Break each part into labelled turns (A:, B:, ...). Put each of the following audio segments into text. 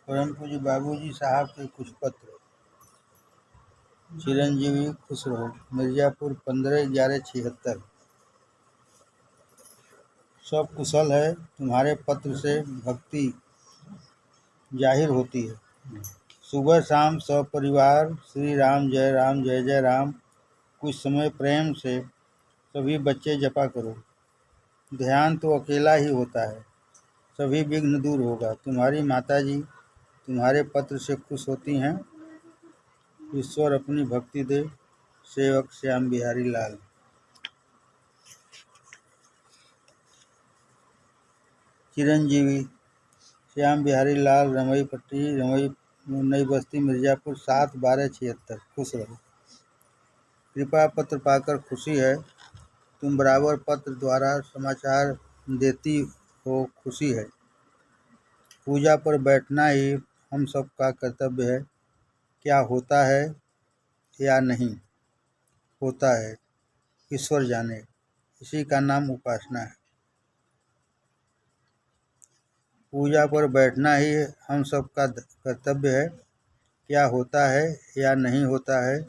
A: परम पूज्य बाबूजी साहब के कुछ पत्र। चिरंजीवी खुश रहो। मिर्जापुर 15/11/76। सब कुशल है। तुम्हारे पत्र से भक्ति जाहिर होती है। सुबह शाम सपरिवार श्री राम जय जय राम कुछ समय प्रेम से सभी बच्चे जपा करो। ध्यान तो अकेला ही होता है, सभी विघ्न दूर होगा। तुम्हारी माताजी तुम्हारे पत्र से खुश होती हैं। ईश्वर अपनी भक्ति दे। सेवक श्याम बिहारी लाल। चिरंजीवी श्याम बिहारी लाल, रमई पट्टी, रमई नई बस्ती, मिर्जापुर 7/12/76। खुश रहो। कृपा पत्र पाकर खुशी है। तुम बराबर पत्र द्वारा समाचार देती हो, खुशी है। पूजा पर बैठना ही हम सबका कर्तव्य है। क्या होता है या नहीं होता है, ईश्वर जाने। इसी का नाम उपासना है। पूजा पर बैठना ही हम सबका कर्तव्य है। क्या होता है या नहीं होता है,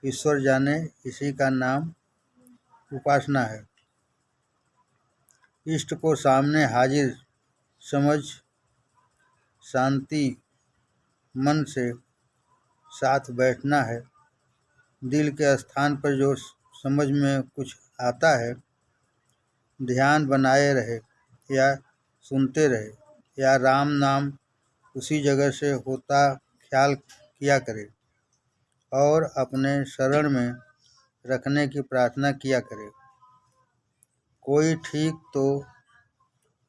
A: ईश्वर जाने। इसी का नाम उपासना है। इष्ट को सामने हाजिर समझ शांति मन से साथ बैठना है। दिल के स्थान पर जो समझ में कुछ आता है, ध्यान बनाए रहे या सुनते रहे या राम नाम उसी जगह से होता ख्याल किया करे और अपने शरण में रखने की प्रार्थना किया करे। कोई ठीक तो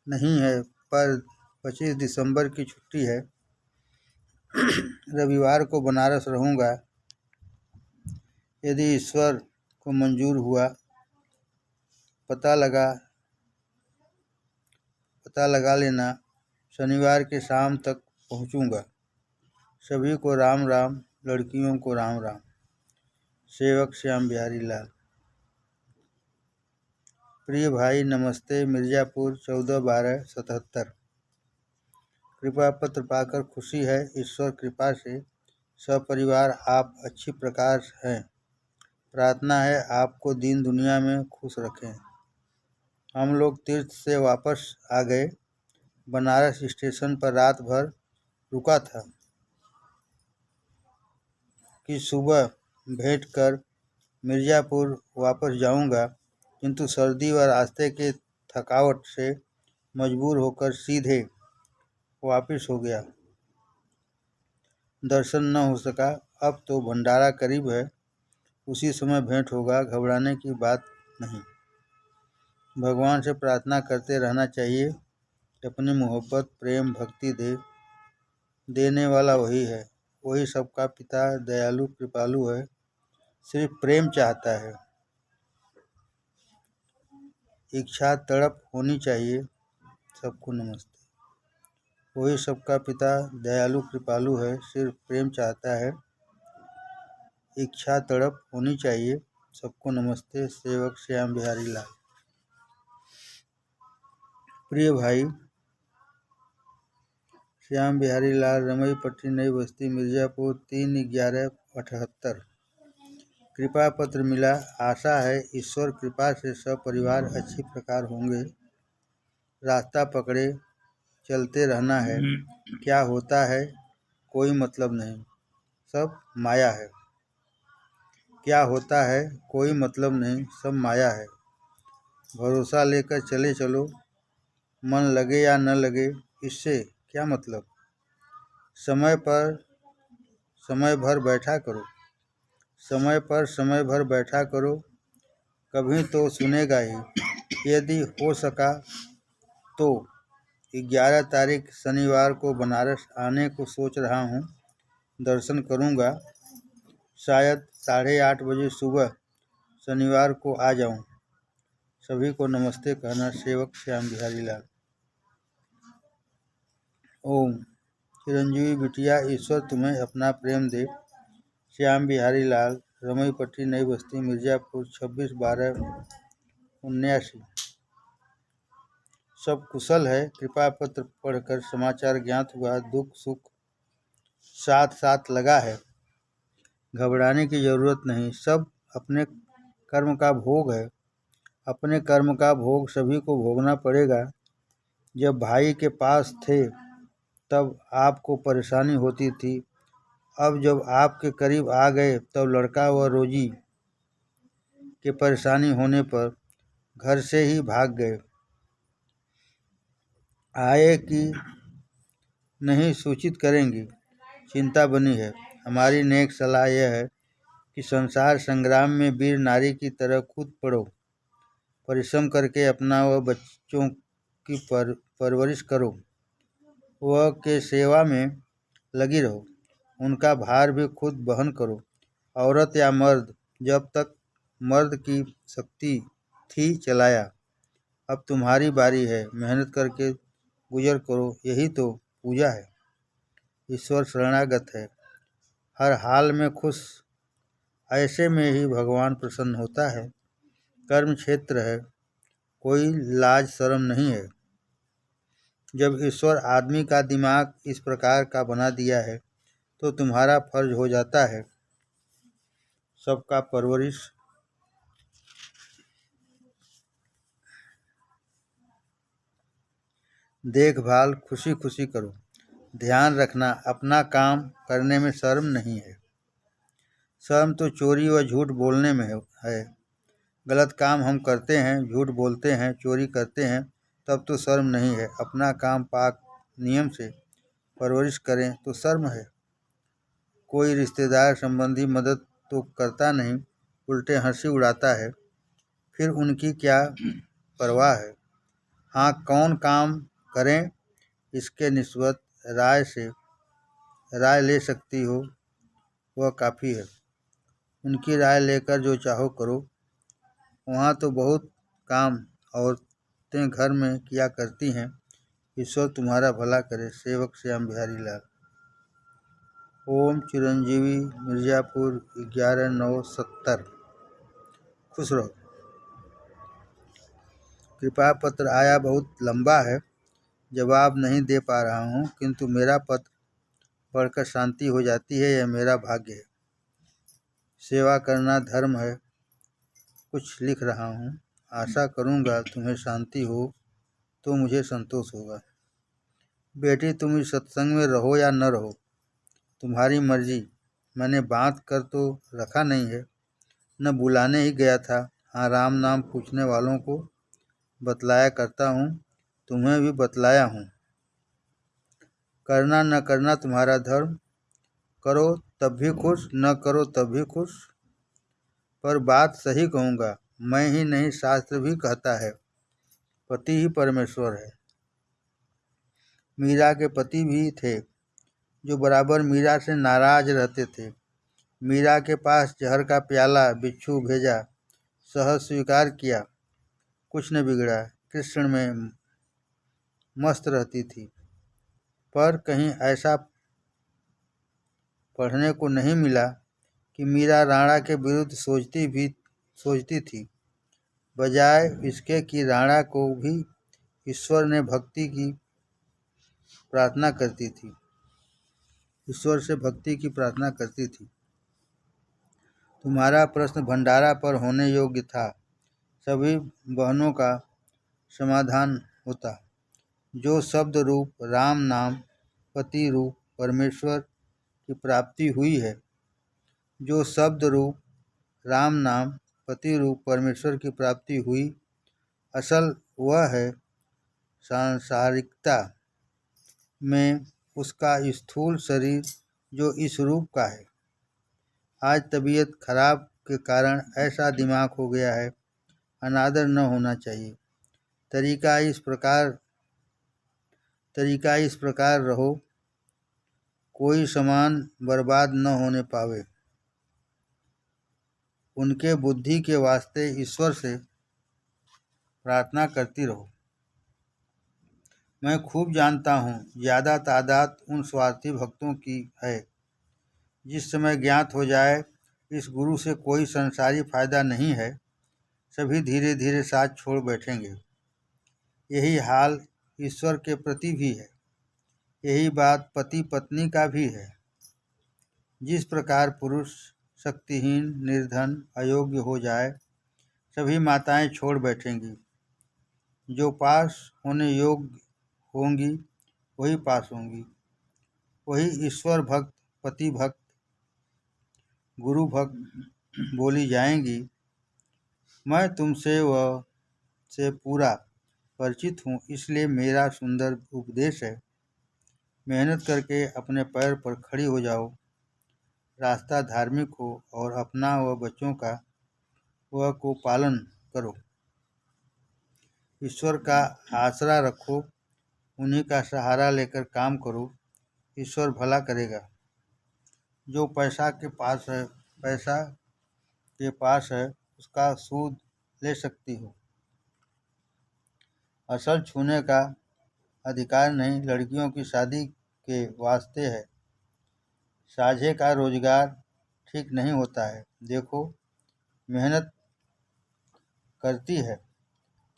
A: नहीं है, पर 25 दिसंबर की छुट्टी है। रविवार को बनारस रहूँगा। यदि ईश्वर को मंजूर हुआ पता लगा लेना। शनिवार के शाम तक पहुँचूँगा। सभी को राम राम, लड़कियों को राम राम। सेवक श्याम बिहारी लाल। प्रिय भाई नमस्ते। मिर्जापुर 14/12/77। कृपा पत्र पाकर खुशी है। ईश्वर कृपा से सपरिवार आप अच्छी प्रकार हैं। प्रार्थना है आपको दीन दुनिया में खुश रखें। हम लोग तीर्थ से वापस आ गए। बनारस स्टेशन पर रात भर रुका था कि सुबह भेंट कर मिर्जापुर वापस जाऊंगा, किंतु सर्दी व रास्ते के थकावट से मजबूर होकर सीधे वापस हो गया। दर्शन न हो सका। अब तो भंडारा करीब है, उसी समय भेंट होगा। घबराने की बात नहीं। भगवान से प्रार्थना करते रहना चाहिए कि अपनी मोहब्बत प्रेम भक्ति देने वाला वही है। वही सबका पिता दयालु कृपालु है। सिर्फ प्रेम चाहता है। इच्छा तड़प होनी चाहिए। सबको नमस्ते। वही सबका पिता दयालु कृपालु है। सिर्फ प्रेम चाहता है। इच्छा तड़प होनी चाहिए। सबको नमस्ते। सेवक श्याम बिहारी लाल। प्रिय भाई श्याम बिहारी लाल, रमई पट्टी, नई बस्ती, मिर्जापुर 3/11/78। कृपा पत्र मिला। आशा है ईश्वर कृपा से सब परिवार अच्छी प्रकार होंगे। रास्ता पकड़े चलते रहना है। क्या होता है कोई मतलब नहीं, सब माया है। क्या होता है कोई मतलब नहीं, सब माया है। भरोसा लेकर चले चलो। मन लगे या न लगे, इससे क्या मतलब। समय भर बैठा करो। समय पर समय भर बैठा करो, कभी तो सुनेगा ही। यदि हो सका तो 11 तारीख शनिवार को बनारस आने को सोच रहा हूँ। दर्शन करूँगा। शायद 8:30 बजे सुबह शनिवार को आ जाऊँ। सभी को नमस्ते कहना। सेवक श्याम बिहारी लाल। ओम। चिरंजीवी बिटिया, ईश्वर तुम्हें अपना प्रेम दे। श्याम बिहारी लाल, रमई पट्टी, नई बस्ती, मिर्जापुर 26/12/79। सब कुशल है। कृपा पत्र पढ़कर समाचार ज्ञात हुआ। दुख सुख साथ साथ लगा है। घबराने की जरूरत नहीं, सब अपने कर्म का भोग है। अपने कर्म का भोग सभी को भोगना पड़ेगा। जब भाई के पास थे तब आपको परेशानी होती थी, अब जब आपके करीब आ गए तब लड़का व रोजी के परेशानी होने पर घर से ही भाग गए। आए कि नहीं सूचित करेंगी, चिंता बनी है। हमारी नेक सलाह यह है कि संसार संग्राम में वीर नारी की तरह कूद पड़ो। परिश्रम करके अपना व बच्चों की परवरिश करो। वह के सेवा में लगी रहो। उनका भार भी खुद बहन करो। औरत या मर्द, जब तक मर्द की शक्ति थी चलाया, अब तुम्हारी बारी है। मेहनत करके गुजर करो, यही तो पूजा है। ईश्वर शरणागत है, हर हाल में खुश, ऐसे में ही भगवान प्रसन्न होता है। कर्म क्षेत्र है, कोई लाज शर्म नहीं है। जब ईश्वर आदमी का दिमाग इस प्रकार का बना दिया है तो तुम्हारा फर्ज हो जाता है सबका परवरिश, देखभाल खुशी खुशी करो। ध्यान रखना, अपना काम करने में शर्म नहीं है। शर्म तो चोरी व झूठ बोलने में है। गलत काम हम करते हैं, झूठ बोलते हैं, चोरी करते हैं, तब तो शर्म नहीं है। अपना काम पाक नियम से परवरिश करें तो शर्म है। कोई रिश्तेदार संबंधी मदद तो करता नहीं, उल्टे हंसी उड़ाता है, फिर उनकी क्या परवाह है। हाँ, कौन काम करें इसके निस्बत राय ले सकती हो, वह काफ़ी है। उनकी राय लेकर जो चाहो करो। वहाँ तो बहुत काम औरतें घर में किया करती हैं। ईश्वर तुम्हारा भला करे। सेवक श्याम बिहारी लाल। ओम चिरंजीवी, मिर्ज़ापुर 11/9/70। खुश रहो। कृपा पत्र आया, बहुत लंबा है, जवाब नहीं दे पा रहा हूँ, किंतु मेरा पत्र पढ़कर शांति हो जाती है, यह मेरा भाग्य है। सेवा करना धर्म है। कुछ लिख रहा हूँ, आशा करूँगा तुम्हें शांति हो तो मुझे संतोष होगा। बेटी, तुम इस सत्संग में रहो या न रहो, तुम्हारी मर्जी। मैंने बांध कर तो रखा नहीं है, न बुलाने ही गया था। हाँ, राम नाम पूछने वालों को बतलाया करता हूँ, तुम्हें भी बतलाया हूँ। करना न करना तुम्हारा धर्म। करो तब भी खुश, न करो तब भी खुश। पर बात सही कहूँगा, मैं ही नहीं, शास्त्र भी कहता है पति ही परमेश्वर है। मीरा के पति भी थे जो बराबर मीरा से नाराज रहते थे। मीरा के पास जहर का प्याला बिच्छू भेजा, सहज स्वीकार किया, कुछ न बिगड़ा। कृष्ण में मस्त रहती थी। पर कहीं ऐसा पढ़ने को नहीं मिला कि मीरा राणा के विरुद्ध सोचती थी। बजाय इसके कि राणा को भी ईश्वर ने भक्ति की प्रार्थना करती थी, ईश्वर से भक्ति की प्रार्थना करती थी। तुम्हारा प्रश्न भंडारा पर होने योग्य था, सभी बहनों का समाधान होता। जो शब्द रूप राम नाम पति रूप परमेश्वर की प्राप्ति हुई है, जो शब्द रूप राम नाम पति रूप परमेश्वर की प्राप्ति हुई, असल वह है सांसारिकता में उसका स्थूल शरीर जो इस रूप का है। आज तबीयत खराब के कारण ऐसा दिमाग हो गया है, अनादर न होना चाहिए। तरीका इस प्रकार रहो, कोई सामान बर्बाद न होने पावे। उनके बुद्धि के वास्ते ईश्वर से प्रार्थना करती रहो। मैं खूब जानता हूँ, ज़्यादा तादाद उन स्वार्थी भक्तों की है। जिस समय ज्ञात हो जाए इस गुरु से कोई संसारी फायदा नहीं है, सभी धीरे धीरे साथ छोड़ बैठेंगे। यही हाल ईश्वर के प्रति भी है, यही बात पति पत्नी का भी है। जिस प्रकार पुरुष शक्तिहीन, निर्धन, अयोग्य हो जाए, सभी माताएं छोड़ बैठेंगी। जो पास होने योग्य होंगी वही पास होंगी, वही ईश्वर भक्त, पति भक्त, गुरु भक्त बोली जाएंगी। मैं तुमसे वह से पूरा परिचित हूँ, इसलिए मेरा सुंदर उपदेश है। मेहनत करके अपने पैर पर खड़ी हो जाओ, रास्ता धार्मिक हो और अपना व बच्चों का वह को पालन करो। ईश्वर का आसरा रखो, उन्हीं का सहारा लेकर काम करो, ईश्वर भला करेगा। जो पैसा के पास है उसका सूद ले सकती हो, असल छूने का अधिकार नहीं। लड़कियों की शादी के वास्ते है, साझे का रोजगार ठीक नहीं होता है। देखो, मेहनत करती है,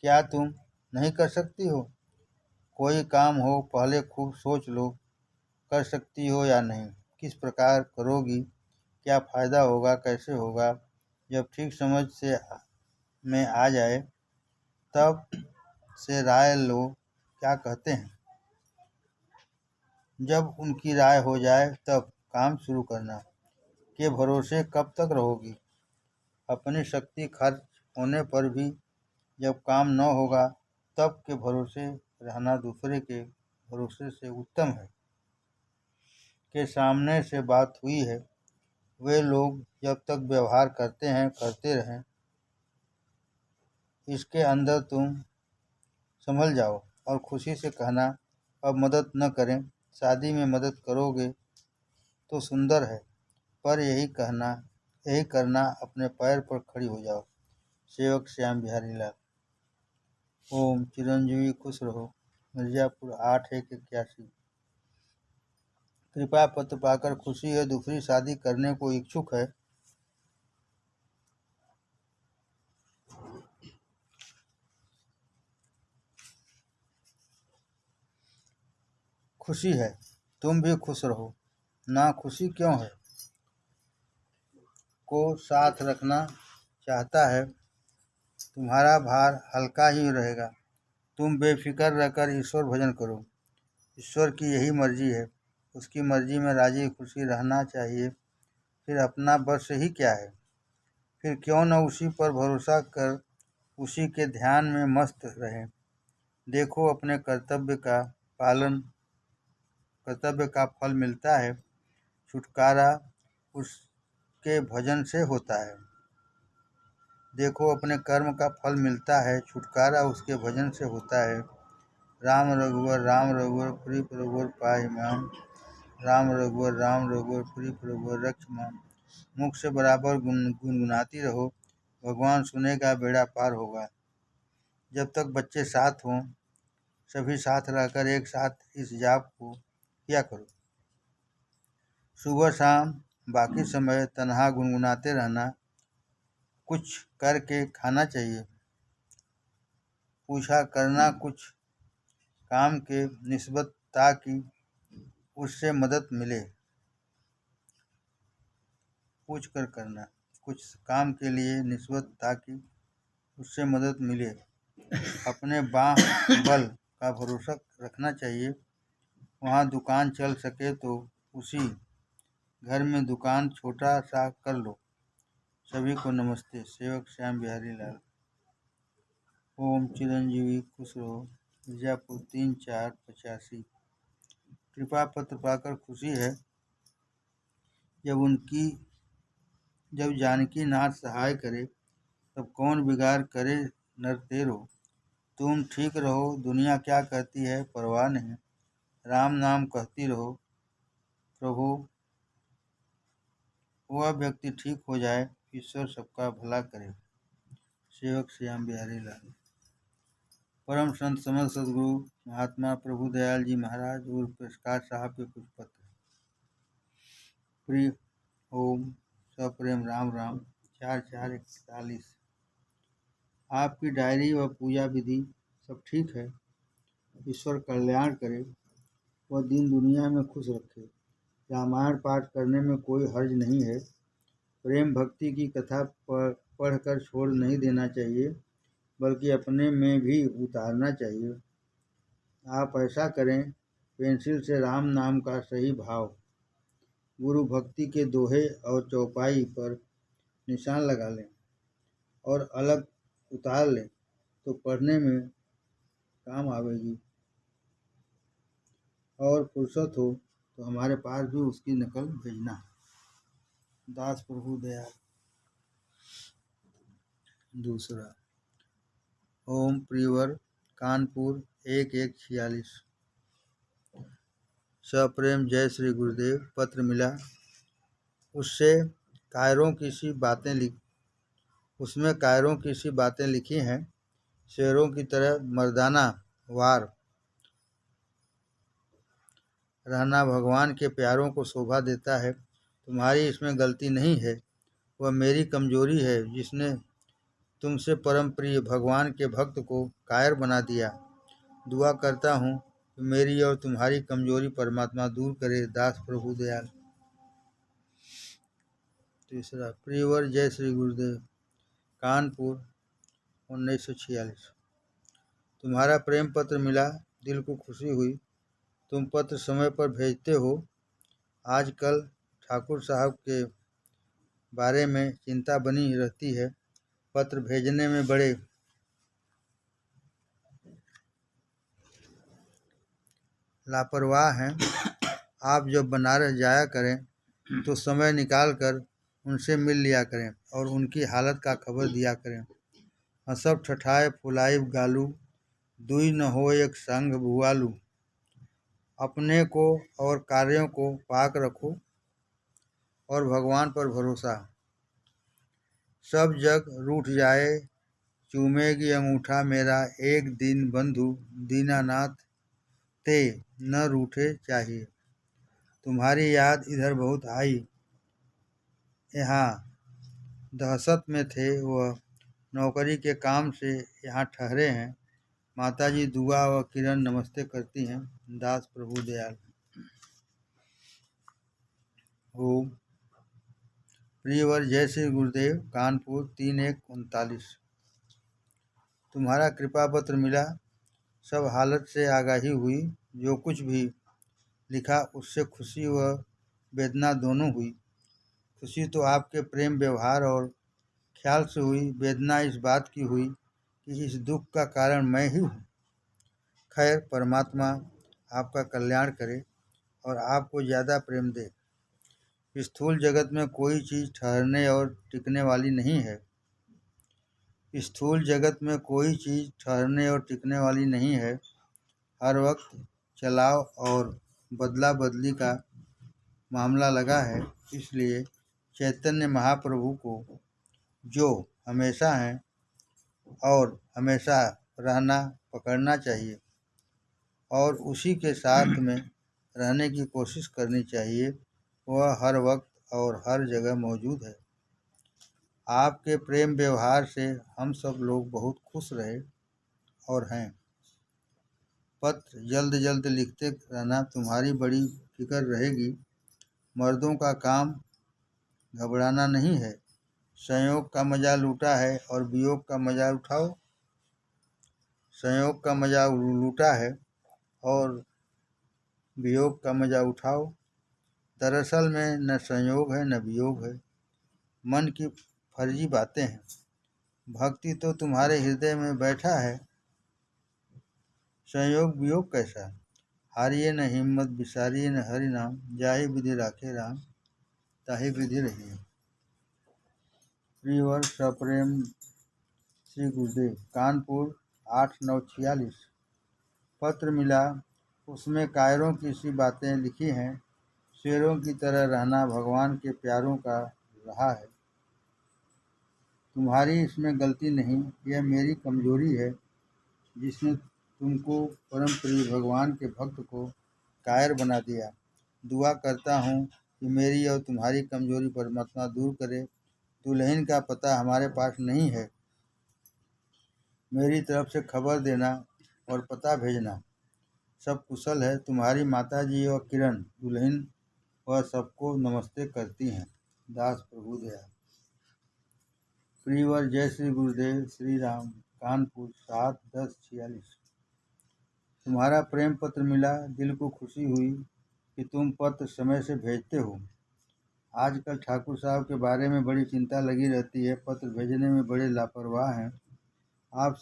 A: क्या तुम नहीं कर सकती हो? कोई काम हो पहले खूब सोच लो, कर सकती हो या नहीं, किस प्रकार करोगी, क्या फ़ायदा होगा, कैसे होगा। जब ठीक समझ से में आ जाए तब से राय लो क्या कहते हैं। जब उनकी राय हो जाए तब काम शुरू करना। के भरोसे कब तक रहोगी? अपनी शक्ति खर्च होने पर भी जब काम न होगा तब के भरोसे रहना दूसरे के भरोसे से उत्तम है। के सामने से बात हुई है, वे लोग जब तक व्यवहार करते हैं करते रहें, इसके अंदर तुम संभल जाओ और खुशी से कहना अब मदद न करें। शादी में मदद करोगे तो सुंदर है, पर यही करना अपने पैर पर खड़ी हो जाओ। सेवक श्याम बिहारी लाल। ओम चिरंजीवी खुश रहो। मिर्जापुर 8181। कृपा पत्र पाकर खुशी है, दूसरी शादी करने को इच्छुक है। खुशी है, तुम भी खुश रहो। ना खुशी क्यों है? को साथ रखना चाहता है, तुम्हारा भार हल्का ही रहेगा। तुम बेफिक्र रहकर ईश्वर भजन करो। ईश्वर की यही मर्जी है, उसकी मर्जी में राजी खुशी रहना चाहिए। फिर अपना बस ही क्या है? फिर क्यों न उसी पर भरोसा कर उसी के ध्यान में मस्त रहें। देखो, अपने कर्तव्य का फल मिलता है, छुटकारा उसके भजन से होता है। देखो, अपने कर्म का फल मिलता है, छुटकारा उसके भजन से होता है। राम रघुवर पुरी रघुवर पाहि माम। राम रघुवर पुरी रघुवर रक्ष माम। मुख से बराबर गुनगुनाती रहो, भगवान सुनेगा, बेड़ा पार होगा। जब तक बच्चे साथ हों, सभी साथ रहकर एक साथ इस जाप को किया करो। सुबह शाम बाकी समय तन्हा गुनगुनाते रहना। कुछ करके खाना चाहिए। पूछा करना कुछ काम के निस्बत ताकि उससे मदद मिले। पूछ कर करना कुछ काम के लिए निस्बत ताकि उससे मदद मिले। अपने बाह बल का भरोसा रखना चाहिए। वहाँ दुकान चल सके तो उसी घर में दुकान छोटा सा कर लो। सभी को नमस्ते। सेवक श्याम बिहारी लाल। ओम चिरंजीवी खुश रहो। मिर्जापुर 3485। कृपा पत्र पाकर खुशी है। जब जानकी नाथ सहाय करे तब कौन बिगाड़ करे नर तेरो। तुम ठीक रहो, दुनिया क्या कहती है परवाह नहीं। राम नाम कहती रहो, प्रभु वह व्यक्ति ठीक हो जाए, ईश्वर सबका भला करे। सेवक श्याम बिहारी लाल। परम संत समर्थ सदगुरु महात्मा प्रभु दयाल जी महाराज उर्फ प्रकाश साहब के कुछ पत्र। प्रिय ओम सप्रेम राम राम। 4441। आपकी डायरी व पूजा विधि सब ठीक है। ईश्वर कल्याण करे, वह दिन दुनिया में खुश रखे। रामायण पाठ करने में कोई हर्ज नहीं है। प्रेम भक्ति की कथा पढ़कर छोड़ नहीं देना चाहिए, बल्कि अपने में भी उतारना चाहिए। आप ऐसा करें, पेंसिल से राम नाम का सही भाव गुरु भक्ति के दोहे और चौपाई पर निशान लगा लें और अलग उतार लें तो पढ़ने में काम आवेगी। और फुर्सत हो तो हमारे पास भी उसकी नकल भेजना। दास प्रभु दयाल। दूसरा, ओम प्रियवर, कानपुर 1146। सप्रेम जय श्री गुरुदेव। पत्र मिला, उसमें कायरों की सी बातें लिखी हैं। शेरों की तरह मर्दाना वार रहना भगवान के प्यारों को शोभा देता है। तुम्हारी इसमें गलती नहीं है, वह मेरी कमजोरी है जिसने तुमसे परम प्रिय भगवान के भक्त को कायर बना दिया। दुआ करता हूँ कि मेरी और तुम्हारी कमजोरी परमात्मा दूर करे। दास प्रभु दयाल। तीसरा, प्रियवर जय श्री गुरुदेव। कानपुर 1946। तुम्हारा प्रेम पत्र मिला, दिल को खुशी हुई। तुम पत्र समय पर भेजते हो। आजकल ठाकुर साहब के बारे में चिंता बनी रहती है। पत्र भेजने में बड़े लापरवाह हैं। आप जब बनारस जाया करें तो समय निकाल कर उनसे मिल लिया करें और उनकी हालत का खबर दिया करें। हंसब ठठाए फुलाइब गालू, दुई न हो एक संग भुआलू। अपने को और कार्यों को पाक रखो और भगवान पर भरोसा। सब जग रूठ जाए, चूमेगी अंगूठा मेरा, एक दिन बंधु दीनानाथ ते न रूठे चाहिए। तुम्हारी याद इधर बहुत आई। यहाँ दहशत में थे, वह नौकरी के काम से यहाँ ठहरे हैं। माताजी दुआ व किरण नमस्ते करती हैं। दास प्रभु दयाल। ओम प्रियवर जय श्री गुरुदेव। कानपुर 3139। तुम्हारा कृपा पत्र मिला, सब हालत से आगाही हुई। जो कुछ भी लिखा उससे खुशी व वेदना दोनों हुई। खुशी तो आपके प्रेम व्यवहार और ख्याल से हुई, वेदना इस बात की हुई कि इस दुख का कारण मैं ही हूँ। खैर, परमात्मा आपका कल्याण करे और आपको ज़्यादा प्रेम दे। स्थूल जगत में कोई चीज़ ठहरने और टिकने वाली नहीं है। स्थूल जगत में कोई चीज़ ठहरने और टिकने वाली नहीं है। हर वक्त चलाव और बदला बदली का मामला लगा है। इसलिए चैतन्य महाप्रभु को, जो हमेशा हैं और हमेशा रहना, पकड़ना चाहिए और उसी के साथ में रहने की कोशिश करनी चाहिए। वह हर वक्त और हर जगह मौजूद है। आपके प्रेम व्यवहार से हम सब लोग बहुत खुश रहे और हैं। पत्र जल्द जल्द लिखते रहना, तुम्हारी बड़ी फिक्र रहेगी। मर्दों का काम घबराना नहीं है। संयोग का मजा लूटा है और वियोग का मजा उठाओ। संयोग का मजा लूटा है और वियोग का मजा उठाओ। दरअसल में न संयोग है न वियोग है, मन की फर्जी बातें हैं। भक्ति तो तुम्हारे हृदय में बैठा है। संयोग वियोग कैसा? हारिए न हिम्मत, बिसारिए न हरि नाम, जाहि विधि राखे राम, ताहि विधि रहिए। प्रियवर सप्रेम श्री गुरुदेव। कानपुर 8946। पत्र मिला, उसमें कायरों की सी बातें लिखी हैं। शेरों की तरह रहना भगवान के प्यारों का रहा है। तुम्हारी इसमें गलती नहीं, यह मेरी कमजोरी है जिसने तुमको परम प्रिय भगवान के भक्त को कायर बना दिया। दुआ करता हूँ कि मेरी और तुम्हारी कमजोरी परमात्मा दूर करे। दुल्हन का पता हमारे पास नहीं है। मेरी तरफ से खबर देना और पता भेजना। सब कुशल है। तुम्हारी माताजी और किरण दुल्हन वह सबको नमस्ते करती हैं। दास प्रभु दयाल। प्रियवर जय श्री गुरुदेव श्री राम। कानपुर 7/10/46। तुम्हारा प्रेम पत्र मिला, दिल को खुशी हुई कि तुम पत्र समय से भेजते हो। आजकल ठाकुर साहब के बारे में बड़ी चिंता लगी रहती है, पत्र भेजने में बड़े लापरवाह हैं। आप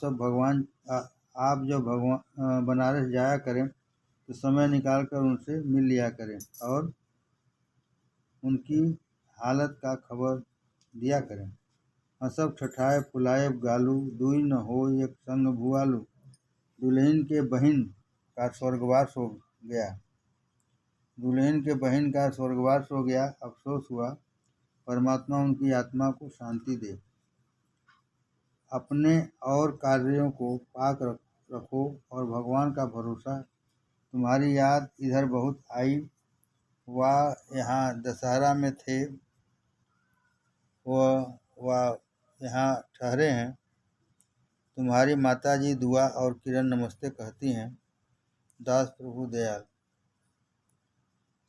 A: जब भगवान बनारस जाया करें तो समय निकाल कर उनसे मिल लिया करें और उनकी हालत का खबर दिया करें। हंसब ठठाए फुलाए गालू, दुई न हो एक संग भुआलू। दुल्हन के बहन का स्वर्गवास हो गया। दुल्हन के बहन का स्वर्गवास हो गया, अफसोस हुआ। परमात्मा उनकी आत्मा को शांति दे। अपने और कार्यों को पाक रखो और भगवान का भरोसा। तुम्हारी याद इधर बहुत आई। वह यहाँ दशहरा में थे, वह यहाँ ठहरे हैं। तुम्हारी माताजी दुआ और किरण नमस्ते कहती हैं। दास प्रभु दयाल।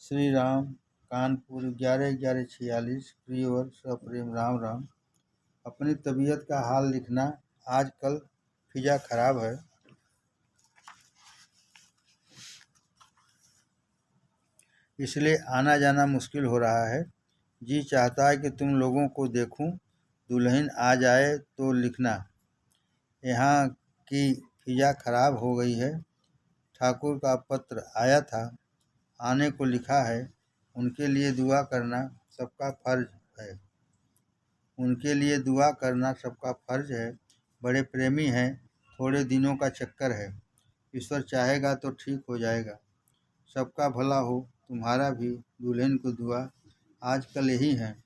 A: श्री राम। कानपुर 11/11/46। प्रियवर सप्रेम राम राम। अपनी तबीयत का हाल लिखना। आजकल फिजा खराब है, इसलिए आना जाना मुश्किल हो रहा है। जी चाहता है कि तुम लोगों को देखूं। दुल्हन आ जाए तो लिखना। यहाँ की फिजा खराब हो गई है। ठाकुर का पत्र आया था, आने को लिखा है। उनके लिए दुआ करना सबका फर्ज है। उनके लिए दुआ करना सबका फर्ज है। बड़े प्रेमी हैं, थोड़े दिनों का चक्कर है। ईश्वर चाहेगा तो ठीक हो जाएगा। सबका भला हो, तुम्हारा भी। दुल्हन को दुआ। आजकल यही है,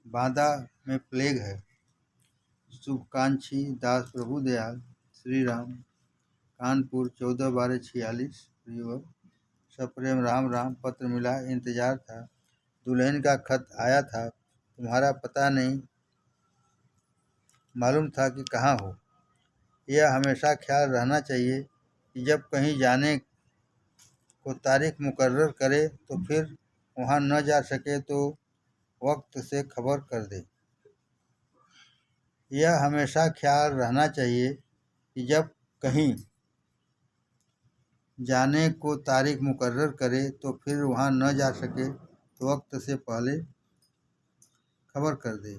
A: बांदा में प्लेग है। शुभकांक्षी। दास प्रभु दयाल। श्री राम। कानपुर 14/12/46। प्रियवर सप्रेम राम राम। पत्र मिला, इंतजार था। दुल्हन का खत आया था, तुम्हारा पता नहीं मालूम था कि कहाँ हो। यह हमेशा ख्याल रहना चाहिए कि जब कहीं जाने को तारीख मुकर्रर करे तो फिर वहाँ न जा सके तो वक्त से खबर कर दे। यह हमेशा ख्याल रहना चाहिए कि जब कहीं जाने को तारीख मुकर्रर करे तो फिर वहाँ न जा सके तो वक्त से पहले खबर कर दे,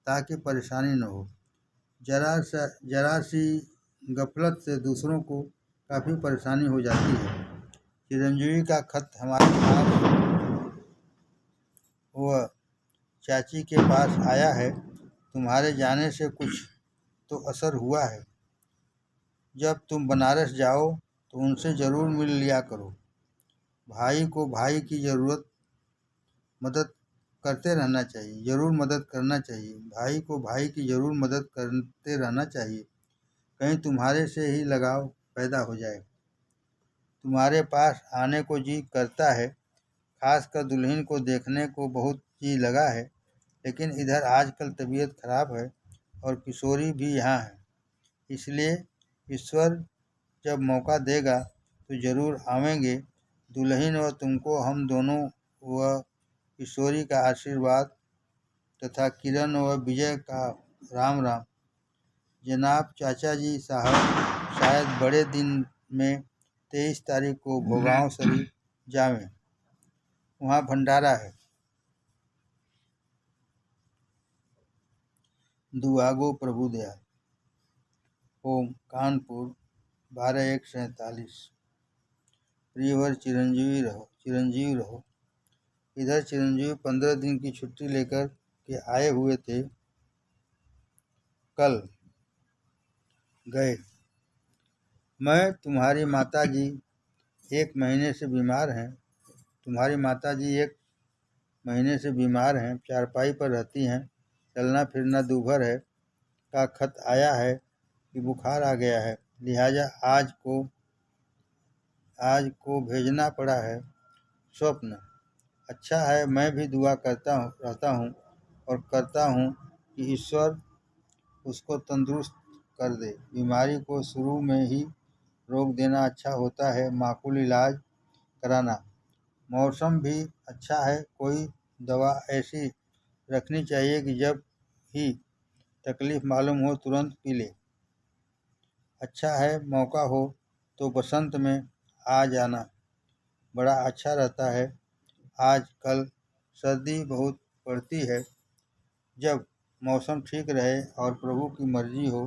A: ताकि परेशानी न हो। जरा सी गफलत से दूसरों को काफ़ी परेशानी हो जाती है। चिरंजीवी का खत हमारे पास वह चाची के पास आया है। तुम्हारे जाने से कुछ तो असर हुआ है। जब तुम बनारस जाओ तो उनसे ज़रूर मिल लिया करो। भाई को भाई की मदद करते रहना चाहिए, ज़रूर मदद करना चाहिए। भाई को भाई की ज़रूर मदद करते रहना चाहिए, कहीं तुम्हारे से ही लगाव पैदा हो जाए। तुम्हारे पास आने को जी करता है, खासकर दुल्हन को देखने को बहुत जी लगा है। लेकिन इधर आजकल तबीयत खराब है और किशोरी भी यहाँ है, इसलिए ईश्वर जब मौका देगा तो ज़रूर आवेंगे। दुल्हन और तुमको हम दोनों व किशोरी का आशीर्वाद तथा किरण व विजय का राम राम। जनाब चाचा जी साहब शायद बड़े दिन में 23 तारीख को भोगांव शरीफ जावें, वहाँ भंडारा है। दुआगो प्रभु दयाल। ओम। कानपुर 12/1/47। प्रियवर चिरंजीवी रहो। इधर चिरंजीवी 15 दिन की छुट्टी लेकर के आए हुए थे, कल गए। मैं तुम्हारी माताजी एक महीने से बीमार हैं। चारपाई पर रहती हैं, चलना फिरना दूभर है। का खत आया है कि बुखार आ गया है, लिहाजा आज को भेजना पड़ा है। स्वप्न। अच्छा है, मैं भी दुआ रहता हूँ और करता हूँ कि ईश्वर उसको तंदुरुस्त कर दे। बीमारी को शुरू में ही रोक देना अच्छा होता है, माकूल इलाज कराना। मौसम भी अच्छा है। कोई दवा ऐसी रखनी चाहिए कि जब ही तकलीफ मालूम हो तुरंत पी ले। अच्छा है, मौका हो तो बसंत में आ जाना, बड़ा अच्छा रहता है। आज कल सर्दी बहुत पड़ती है। जब मौसम ठीक रहे और प्रभु की मर्जी हो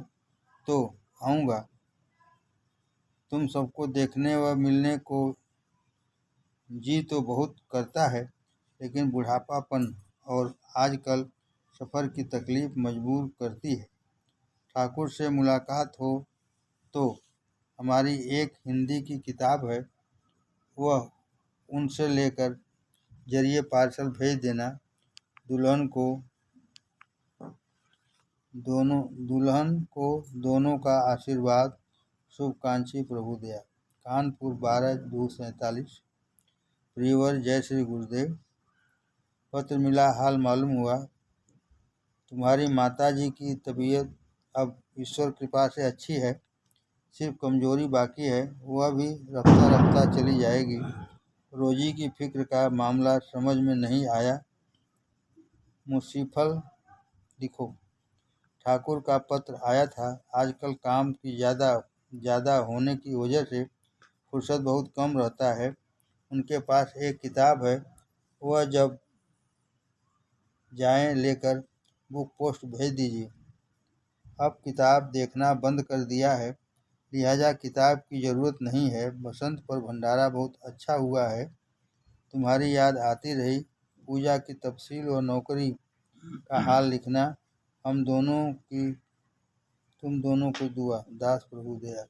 A: तो आऊँगा। तुम सबको देखने व मिलने को जी तो बहुत करता है, लेकिन बुढ़ापापन और आजकल सफ़र की तकलीफ मजबूर करती है। ठाकुर से मुलाकात हो तो हमारी एक हिंदी की किताब है, वह उनसे लेकर जरिए पार्सल भेज देना। दुल्हन को दोनों का आशीर्वाद, शुभकांक्षी प्रभु दया। कानपुर 12/2/47। प्रियवर, जय श्री गुरुदेव। पत्र मिला, हाल मालूम हुआ। तुम्हारी माताजी की तबीयत अब ईश्वर कृपा से अच्छी है, सिर्फ कमजोरी बाकी है, वह भी रफ्ता रफ्ता चली जाएगी। रोजी की फिक्र का मामला समझ में नहीं आया, मुसीफल लिखो। ठाकुर का पत्र आया था। आजकल काम की ज़्यादा होने की वजह से फुर्सत बहुत कम रहता है। उनके पास एक किताब है, वह जब जाएं लेकर बुक पोस्ट भेज दीजिए। अब किताब देखना बंद कर दिया है, लिहाजा किताब की ज़रूरत नहीं है। बसंत पर भंडारा बहुत अच्छा हुआ है। तुम्हारी याद आती रही। पूजा की तफसील और नौकरी का हाल लिखना। तुम दोनों को दुआ। दास प्रभु दया।